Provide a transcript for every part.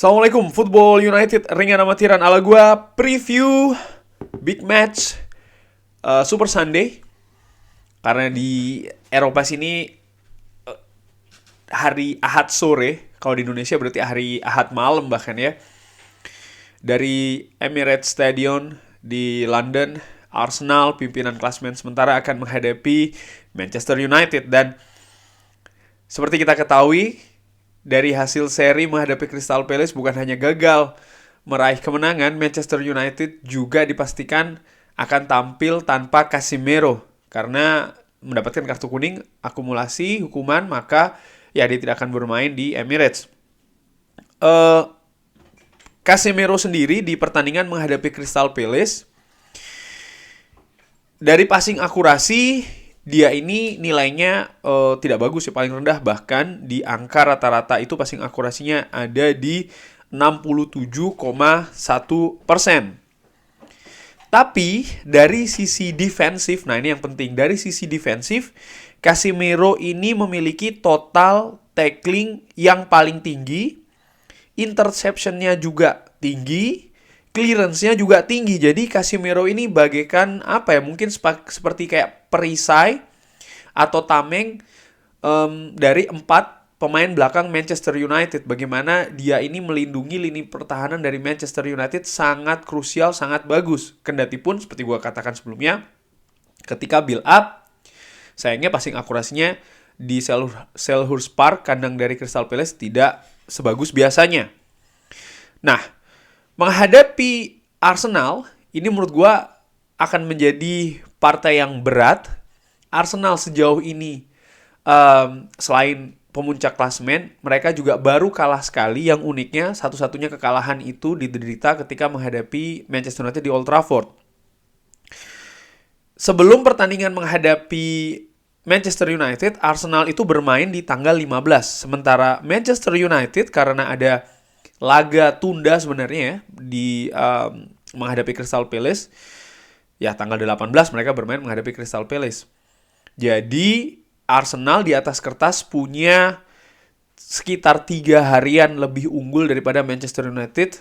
Assalamualaikum, Football United ringan amatiran ala gua preview big match Super Sunday. Karena di Eropa sini hari Ahad sore, kalau di Indonesia berarti hari Ahad malam bahkan ya. Dari Emirates Stadium di London, Arsenal pimpinan klasemen sementara akan menghadapi Manchester United. Dan seperti kita ketahui, dari hasil seri menghadapi Crystal Palace bukan hanya gagal meraih kemenangan, Manchester United juga dipastikan akan tampil tanpa Casemiro karena mendapatkan kartu kuning, akumulasi hukuman, maka ya dia tidak akan bermain di Emirates. Casemiro sendiri di pertandingan menghadapi Crystal Palace, dari passing akurasi dia ini nilainya tidak bagus ya, paling rendah, bahkan di angka rata-rata itu passing akurasinya ada di 67,1%. Tapi dari sisi defensif, nah ini yang penting, dari sisi defensif Casemiro ini memiliki total tackling yang paling tinggi, interception-nya juga tinggi, clearance-nya juga tinggi. Jadi Casemiro ini bagaikan apa ya? Mungkin seperti kayak perisai atau tameng dari 4 pemain belakang Manchester United. Bagaimana dia ini melindungi lini pertahanan dari Manchester United sangat krusial, sangat bagus. Kendati pun seperti gue katakan sebelumnya, ketika build up, sayangnya passing akurasinya di Selhurst Park, kandang dari Crystal Palace, tidak sebagus biasanya. Nah, menghadapi Arsenal, ini menurut gue akan menjadi partai yang berat. Arsenal sejauh ini, selain pemuncak klasemen, mereka juga baru kalah sekali. Yang uniknya, satu-satunya kekalahan itu diderita ketika menghadapi Manchester United di Old Trafford. Sebelum pertandingan menghadapi Manchester United, Arsenal itu bermain di tanggal 15. Sementara Manchester United, karena ada laga tunda sebenarnya ya, di menghadapi Crystal Palace, ya tanggal 18 mereka bermain menghadapi Crystal Palace. Jadi Arsenal di atas kertas punya sekitar 3 harian lebih unggul daripada Manchester United.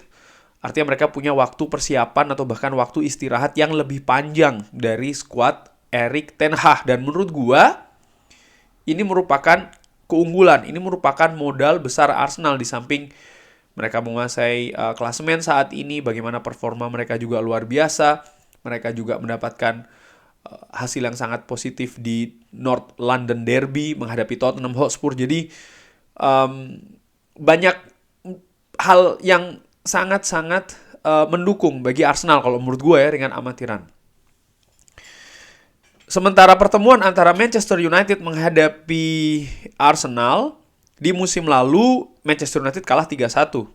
Artinya mereka punya waktu persiapan atau bahkan waktu istirahat yang lebih panjang dari skuad Erik ten Hag. Dan menurut gua ini merupakan keunggulan, ini merupakan modal besar Arsenal. Di samping mereka menguasai klasemen saat ini, bagaimana performa mereka juga luar biasa. Mereka juga mendapatkan hasil yang sangat positif di North London Derby menghadapi Tottenham Hotspur. Jadi banyak hal yang sangat-sangat mendukung bagi Arsenal kalau menurut gue ya, dengan amatiran. Sementara pertemuan antara Manchester United menghadapi Arsenal, di musim lalu Manchester United kalah 3-1.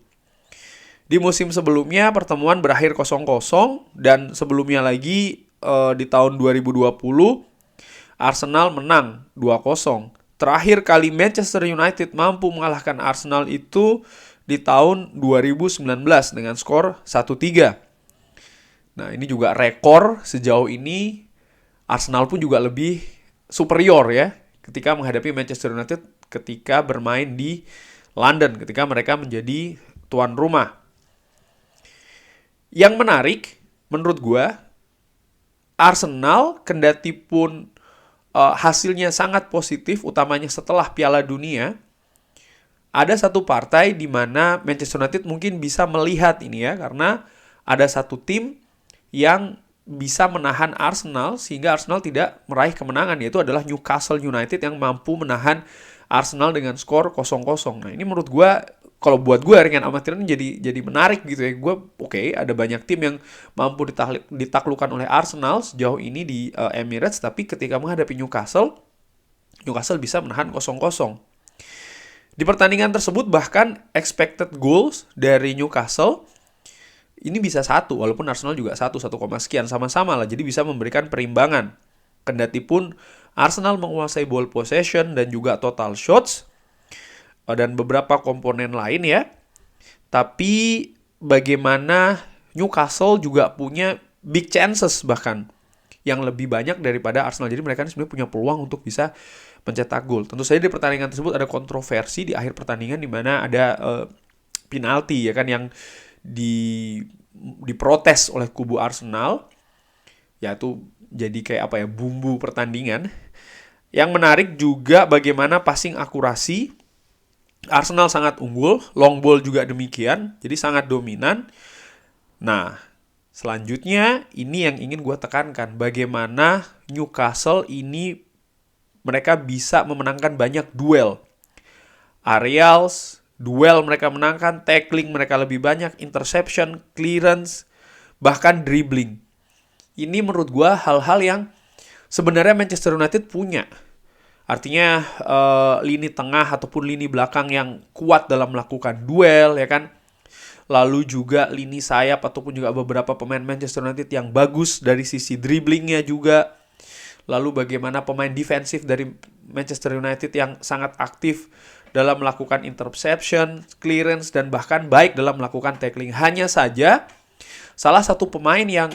Di musim sebelumnya pertemuan berakhir 0-0, dan sebelumnya lagi di tahun 2020 Arsenal menang 2-0. Terakhir kali Manchester United mampu mengalahkan Arsenal itu di tahun 2019 dengan skor 1-3. Nah, ini juga rekor sejauh ini. Arsenal pun juga lebih superior ya ketika menghadapi Manchester United ketika bermain di London, ketika mereka menjadi tuan rumah. Yang menarik menurut gue, Arsenal kendati pun hasilnya sangat positif, utamanya setelah Piala Dunia, ada satu partai di mana Manchester United mungkin bisa melihat ini ya, karena ada satu tim yang bisa menahan Arsenal sehingga Arsenal tidak meraih kemenangan, yaitu adalah Newcastle United yang mampu menahan Arsenal dengan skor 0-0. Nah, ini menurut gue, kalau buat gue ringan amatiran jadi menarik gitu ya. Gue oke, ada banyak tim yang mampu ditaklukkan oleh Arsenal sejauh ini di Emirates, tapi ketika menghadapi Newcastle bisa menahan 0-0. Di pertandingan tersebut bahkan expected goals dari Newcastle ini bisa 1, walaupun Arsenal juga 1 sekian, sama-sama lah. Jadi bisa memberikan perimbangan. Kendati pun Arsenal menguasai ball possession dan juga total shots dan beberapa komponen lain ya. Tapi bagaimana Newcastle juga punya big chances bahkan yang lebih banyak daripada Arsenal. Jadi mereka sebenarnya punya peluang untuk bisa mencetak gol. Tentu saja di pertandingan tersebut ada kontroversi di akhir pertandingan di mana ada penalti ya kan yang diprotes oleh kubu Arsenal, yaitu jadi kayak apa ya, bumbu pertandingan. Yang menarik juga bagaimana passing akurasi. Arsenal sangat unggul, long ball juga demikian, jadi sangat dominan. Nah, selanjutnya ini yang ingin gue tekankan, bagaimana Newcastle ini mereka bisa memenangkan banyak duel. Aerials, duel mereka menangkan, tackling mereka lebih banyak, interception, clearance, bahkan dribbling. Ini menurut gue hal-hal yang sebenarnya Manchester United punya. Artinya lini tengah ataupun lini belakang yang kuat dalam melakukan duel, ya kan. Lalu juga lini sayap ataupun juga beberapa pemain Manchester United yang bagus dari sisi dribblingnya juga. Lalu bagaimana pemain defensif dari Manchester United yang sangat aktif dalam melakukan interception, clearance, dan bahkan baik dalam melakukan tackling. Hanya saja salah satu pemain yang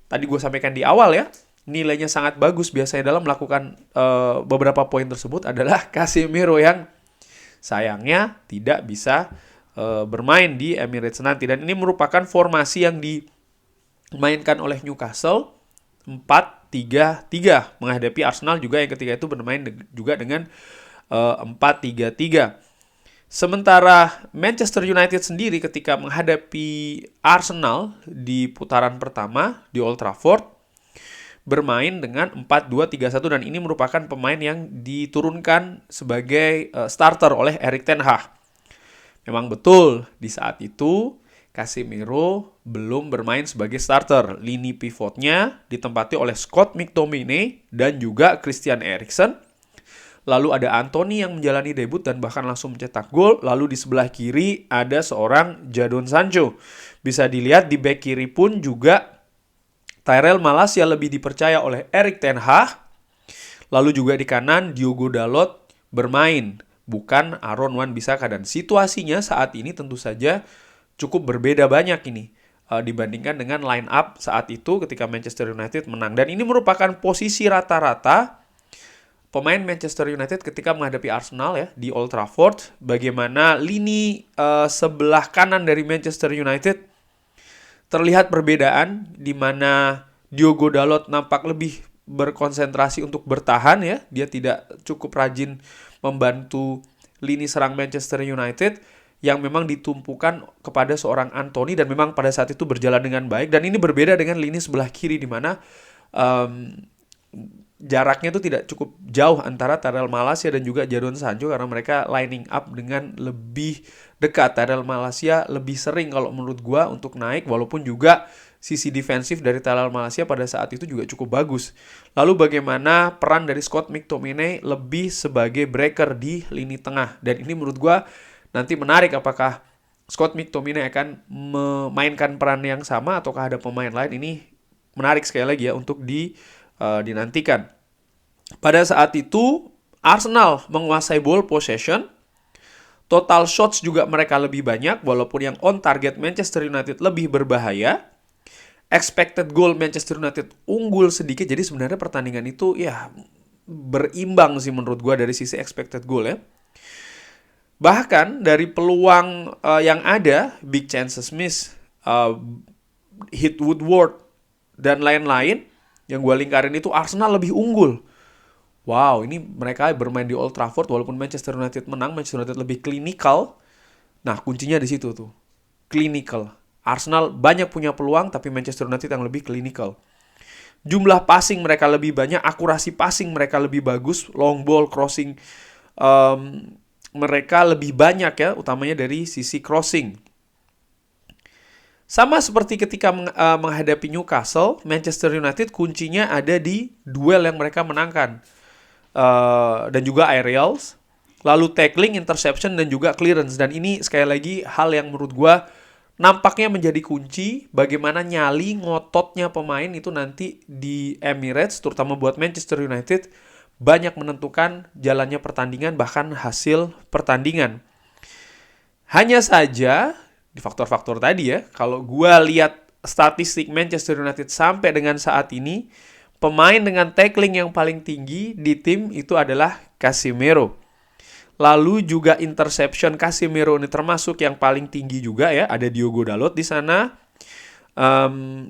tadi gue sampaikan di awal ya, nilainya sangat bagus biasanya dalam melakukan beberapa poin tersebut adalah Casemiro yang sayangnya tidak bisa bermain di Emirates nanti. Dan ini merupakan formasi yang dimainkan oleh Newcastle 4-3-3 menghadapi Arsenal juga yang ketika itu bermain juga dengan 4-3-3. Sementara Manchester United sendiri ketika menghadapi Arsenal di putaran pertama di Old Trafford bermain dengan 4-2-3-1 dan ini merupakan pemain yang diturunkan sebagai starter oleh Erik ten Hag. Memang betul di saat itu Casemiro belum bermain sebagai starter. Lini pivotnya ditempati oleh Scott McTominay dan juga Christian Eriksen. Lalu ada Anthony yang menjalani debut dan bahkan langsung mencetak gol. Lalu di sebelah kiri ada seorang Jadon Sancho. Bisa dilihat di bek kiri pun juga Tyrell Malacia lebih dipercaya oleh Erik ten Hag. Lalu juga di kanan Diogo Dalot bermain, bukan Aaron Wan-Bissaka. Dan situasinya saat ini tentu saja cukup berbeda banyak ini dibandingkan dengan line up saat itu ketika Manchester United menang. Dan ini merupakan posisi rata-rata pemain Manchester United ketika menghadapi Arsenal ya di Old Trafford. Bagaimana lini sebelah kanan dari Manchester United terlihat perbedaan di mana Diogo Dalot nampak lebih berkonsentrasi untuk bertahan ya. Dia tidak cukup rajin membantu lini serang Manchester United yang memang ditumpukan kepada seorang Anthony dan memang pada saat itu berjalan dengan baik. Dan ini berbeda dengan lini sebelah kiri di mana jaraknya itu tidak cukup jauh antara Tyrell Malacia dan juga Jadon Sancho karena mereka lining up dengan lebih dekat. Tyrell Malacia lebih sering kalau menurut gua untuk naik, walaupun juga sisi defensif dari Tyrell Malacia pada saat itu juga cukup bagus. Lalu bagaimana peran dari Scott McTominay lebih sebagai breaker di lini tengah. Dan ini menurut gua nanti menarik apakah Scott McTominay akan memainkan peran yang sama ataukah ada pemain lain. Ini menarik sekali lagi ya untuk dinantikan. Pada saat itu Arsenal menguasai ball possession, total shots juga mereka lebih banyak walaupun yang on target Manchester United lebih berbahaya. Expected goal Manchester United unggul sedikit, jadi sebenarnya pertandingan itu ya berimbang sih menurut gua dari sisi expected goal ya. Bahkan dari peluang yang ada, big chances miss, hit Woodward dan lain-lain yang gue lingkarin itu Arsenal lebih unggul. Wow, ini mereka bermain di Old Trafford walaupun Manchester United menang, Manchester United lebih klinikal. Nah, kuncinya di situ tuh. Klinikal. Arsenal banyak punya peluang tapi Manchester United yang lebih klinikal. Jumlah passing mereka lebih banyak, akurasi passing mereka lebih bagus, long ball, crossing mereka lebih banyak ya, utamanya dari sisi crossing. Sama seperti ketika menghadapi Newcastle, Manchester United kuncinya ada di duel yang mereka menangkan. Dan juga aerials, lalu tackling, interception, dan juga clearance. Dan ini sekali lagi hal yang menurut gue nampaknya menjadi kunci bagaimana nyali ngototnya pemain itu nanti di Emirates, terutama buat Manchester United, banyak menentukan jalannya pertandingan, bahkan hasil pertandingan. Hanya saja di faktor-faktor tadi ya, kalau gue lihat statistik Manchester United sampai dengan saat ini, pemain dengan tackling yang paling tinggi di tim itu adalah Casemiro. Lalu juga interception Casemiro ini termasuk yang paling tinggi juga ya. Ada Diogo Dalot di sana.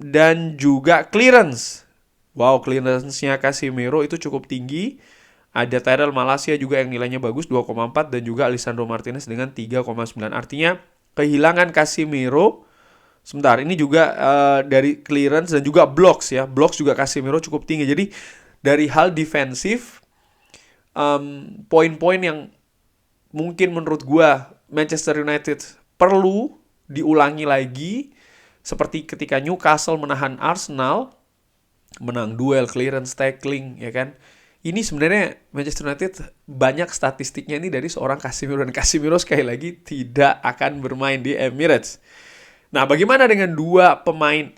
Dan juga clearance. Wow, clearance-nya Casemiro itu cukup tinggi. Ada Tyrell Malacia juga yang nilainya bagus 2,4 dan juga Lisandro Martinez dengan 3,9. Artinya kehilangan Casemiro. Sebentar, ini juga dari clearance dan juga blocks ya. Blocks juga Casemiro cukup tinggi. Jadi dari hal defensif, poin-poin yang mungkin menurut gua Manchester United perlu diulangi lagi. Seperti ketika Newcastle menahan Arsenal, menang duel, clearance, tackling, ya kan. Ini sebenarnya Manchester United banyak statistiknya ini dari seorang Casemiro. Dan Casemiro sekali lagi tidak akan bermain di Emirates. Nah, bagaimana dengan dua pemain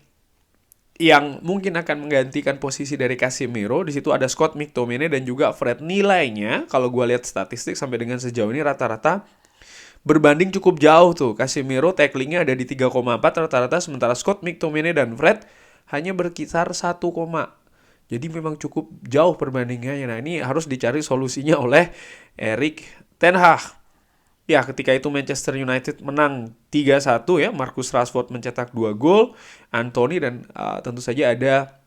yang mungkin akan menggantikan posisi dari Casemiro? Di situ ada Scott McTominay dan juga Fred. Nilainya, kalau gue lihat statistik sampai dengan sejauh ini rata-rata berbanding cukup jauh tuh. Casemiro tacklingnya ada di 3,4 rata-rata, sementara Scott McTominay dan Fred hanya berkisar 1, jadi memang cukup jauh perbandingannya. Nah, ini harus dicari solusinya oleh Erik ten Hag. Ya, ketika itu Manchester United menang 3-1 ya. Marcus Rashford mencetak 2 gol, Anthony, dan tentu saja ada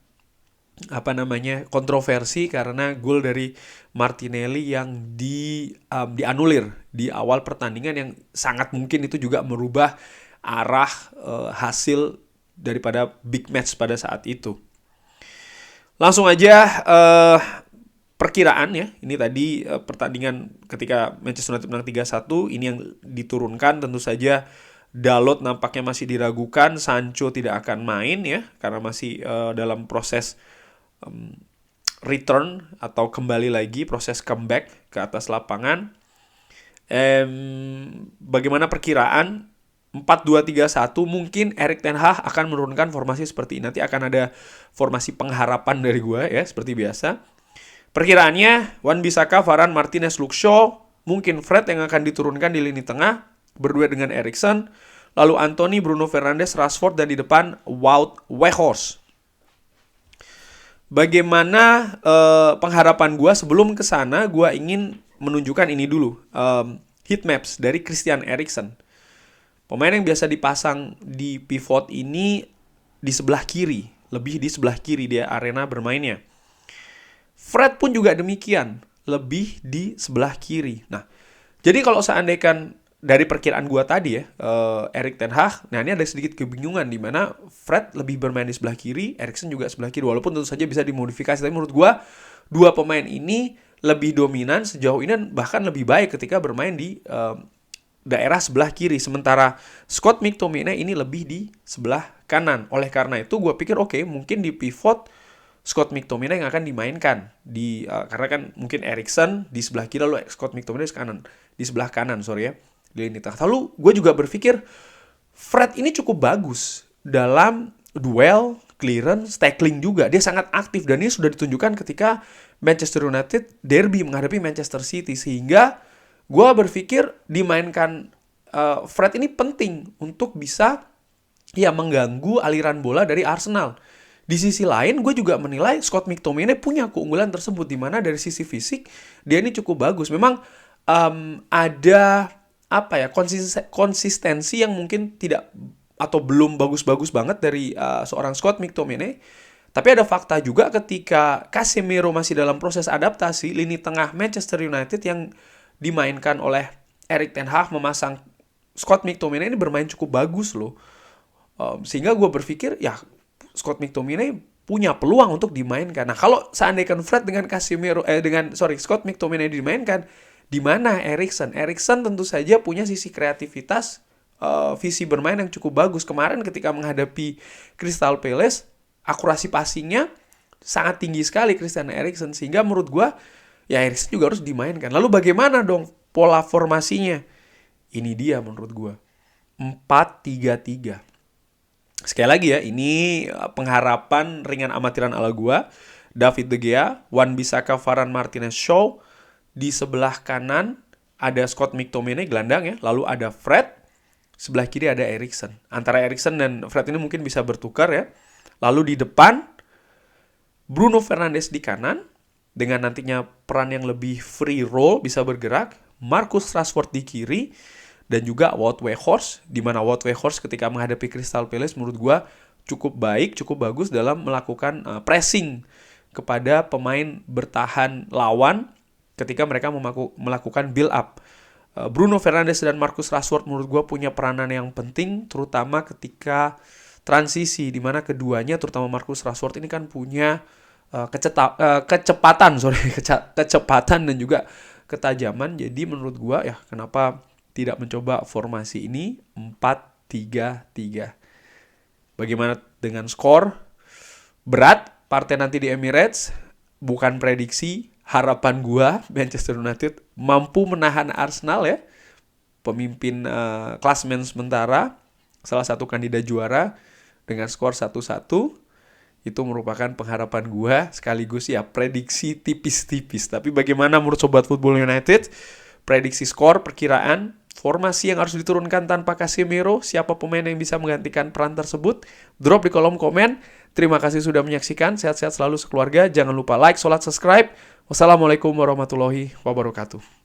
kontroversi karena gol dari Martinelli yang dianulir di awal pertandingan, yang sangat mungkin itu juga merubah arah hasil daripada big match pada saat itu. Langsung aja perkiraan ya. Ini tadi pertandingan ketika Manchester United menang 3-1, ini yang diturunkan. Tentu saja Dalot nampaknya masih diragukan, Sancho tidak akan main ya karena masih dalam proses return atau kembali lagi, proses comeback ke atas lapangan. Bagaimana perkiraan 4-2-3-1, mungkin Erik ten Hag akan menurunkan formasi seperti ini. Nanti akan ada formasi pengharapan dari gue ya, seperti biasa. Perkiraannya Wan-Bissaka, Varane, Martinez, Luke Shaw, mungkin Fred yang akan diturunkan di lini tengah berdua dengan Eriksen, lalu Anthony, Bruno Fernandes, Rashford, dan di depan Wout Weghorst. Bagaimana pengharapan gue sebelum ke sana? Gue ingin menunjukkan ini dulu, heat maps dari Christian Eriksen. Pemain yang biasa dipasang di pivot ini di sebelah kiri, lebih di sebelah kiri dia arena bermainnya. Fred pun juga demikian, lebih di sebelah kiri. Nah, jadi kalau seandainya dari perkiraan gua tadi ya, Erik ten Hag, nah ini ada sedikit kebingungan di mana Fred lebih bermain di sebelah kiri, Eriksen juga sebelah kiri, walaupun tentu saja bisa dimodifikasi. Tapi menurut gua dua pemain ini lebih dominan sejauh ini, bahkan lebih baik ketika bermain di daerah sebelah kiri, sementara Scott McTominay ini lebih di sebelah kanan. Oleh karena itu gue pikir mungkin di pivot Scott McTominay yang akan dimainkan karena kan mungkin Eriksen di sebelah kiri, lalu Scott McTominay di sebelah kanan di lini tengah. Lalu gue juga berpikir Fred ini cukup bagus dalam duel, clearance, tackling juga. Dia sangat aktif dan ini sudah ditunjukkan ketika Manchester United derby menghadapi Manchester City, sehingga gue berpikir dimainkan Fred ini penting untuk bisa mengganggu aliran bola dari Arsenal. Di sisi lain, gue juga menilai Scott McTominay punya keunggulan tersebut, di mana dari sisi fisik dia ini cukup bagus. Memang ada konsistensi yang mungkin tidak atau belum bagus-bagus banget dari seorang Scott McTominay. Tapi ada fakta juga ketika Casemiro masih dalam proses adaptasi, lini tengah Manchester United yang dimainkan oleh Erik ten Hag memasang Scott McTominay ini bermain cukup bagus loh. Sehingga gue berpikir Scott McTominay punya peluang untuk dimainkan. Nah, kalau seandainya Fred dengan Scott McTominay dimainkan, di mana Eriksen? Eriksen tentu saja punya sisi kreativitas, visi bermain yang cukup bagus. Kemarin ketika menghadapi Crystal Palace, akurasi passingnya sangat tinggi sekali Christian Eriksen, sehingga menurut gue Eriksen juga harus dimainkan. Lalu bagaimana dong pola formasinya? Ini dia menurut gue 4-3-3. Sekali lagi ya, ini pengharapan ringan amatiran ala gue. David De Gea, Wan-Bissaka, Varane, Martinez, Shaw. Di sebelah kanan ada Scott McTominay gelandang ya, lalu ada Fred. Sebelah kiri ada Eriksen. Antara Eriksen dan Fred ini mungkin bisa bertukar ya. Lalu di depan Bruno Fernandes di kanan, dengan nantinya peran yang lebih free roll, bisa bergerak. Marcus Rashford di kiri, dan juga Wout Weghorst, di mana Wout Weghorst ketika menghadapi Crystal Palace menurut gue cukup baik, cukup bagus dalam melakukan pressing kepada pemain bertahan lawan ketika mereka melakukan build up. Bruno Fernandes dan Marcus Rashford menurut gue punya peranan yang penting, terutama ketika transisi, di mana keduanya, terutama Marcus Rashford ini kan punya kecepatan dan juga ketajaman. Jadi menurut gua ya kenapa tidak mencoba formasi ini 4-3-3. Bagaimana dengan skor? Berat partai nanti di Emirates, bukan prediksi. Harapan gua Manchester United mampu menahan Arsenal ya, pemimpin klasemen sementara, salah satu kandidat juara, dengan skor 1-1. Itu merupakan pengharapan gue, sekaligus ya prediksi tipis-tipis. Tapi bagaimana menurut Sobat Football United? Prediksi skor, perkiraan, formasi yang harus diturunkan tanpa Casemiro, siapa pemain yang bisa menggantikan peran tersebut? Drop di kolom komen. Terima kasih sudah menyaksikan, sehat-sehat selalu sekeluarga. Jangan lupa like, sholat, subscribe. Wassalamualaikum warahmatullahi wabarakatuh.